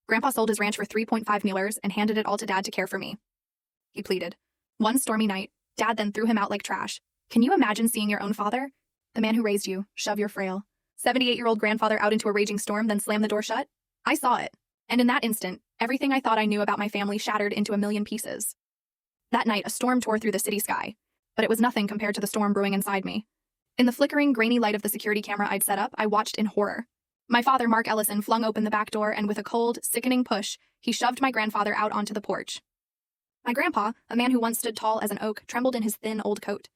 Grandpa sold his ranch for 3.5 Muellers and handed it all to Dad to care for me. He pleaded. One stormy night, Dad then threw him out like trash. Can you imagine seeing your own father, the man who raised you, shove your frail 78-year-old grandfather out into a raging storm, then slam the door shut? I saw it. And in that instant, everything I thought I knew about my family shattered into a million pieces. That night, a storm tore through the city sky, but it was nothing compared to the storm brewing inside me. In the flickering, grainy light of the security camera I'd set up, I watched in horror. My father, Mark Ellison, flung open the back door, and with a cold, sickening push, he shoved my grandfather out onto the porch. My grandpa, a man who once stood tall as an oak, trembled in his thin, old coat.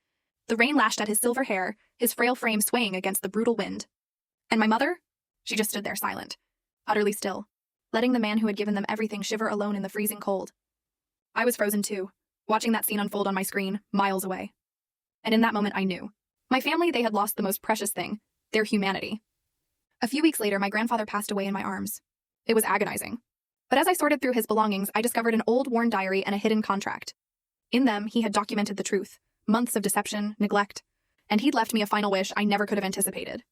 The rain lashed at his silver hair, his frail frame swaying against the brutal wind. And my mother? She just stood there silent, utterly still, letting the man who had given them everything shiver alone in the freezing cold. I was frozen too, watching that scene unfold on my screen, miles away. And in that moment I knew. My family, they had lost the most precious thing, their humanity. A few weeks later, my grandfather passed away in my arms. It was agonizing. But as I sorted through his belongings, I discovered an old worn diary and a hidden contract. In them, he had documented the truth, months of deception, neglect, and he'd left me a final wish I never could have anticipated.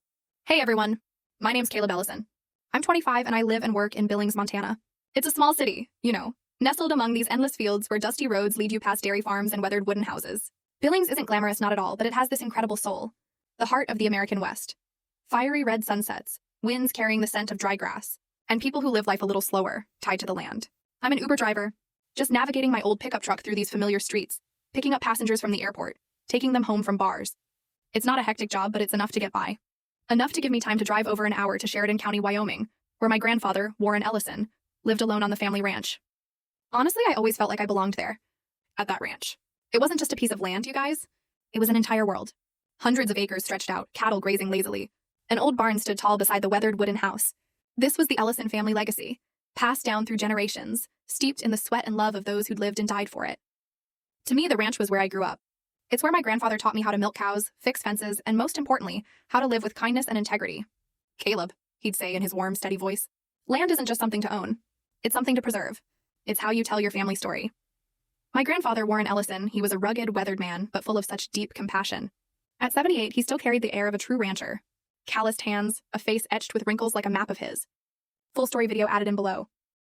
Hey everyone, my name's Caleb Ellison. I'm 25 and I live and work in Billings, Montana. It's a small city, nestled among these endless fields where dusty roads lead you past dairy farms and weathered wooden houses. Billings isn't glamorous, not at all, but it has this incredible soul. The heart of the American West. Fiery red sunsets, winds carrying the scent of dry grass, and people who live life a little slower, tied to the land. I'm an Uber driver, just navigating my old pickup truck through these familiar streets, picking up passengers from the airport, taking them home from bars. It's not a hectic job, but it's enough to get by. Enough to give me time to drive over an hour to Sheridan County, Wyoming, where my grandfather, Warren Ellison, lived alone on the family ranch. Honestly, I always felt like I belonged there, at that ranch. It wasn't just a piece of land, you guys. It was an entire world. Hundreds of acres stretched out, cattle grazing lazily. An old barn stood tall beside the weathered wooden house. This was the Ellison family legacy, passed down through generations, steeped in the sweat and love of those who'd lived and died for it. To me, the ranch was where I grew up. It's where my grandfather taught me how to milk cows, fix fences, and most importantly, how to live with kindness and integrity. Caleb, he'd say in his warm, steady voice, land isn't just something to own. It's something to preserve. It's how you tell your family story. My grandfather, Warren Ellison, he was a rugged, weathered man, but full of such deep compassion. At 78, he still carried the air of a true rancher. Calloused hands, a face etched with wrinkles like a map of his. Full story video added in below.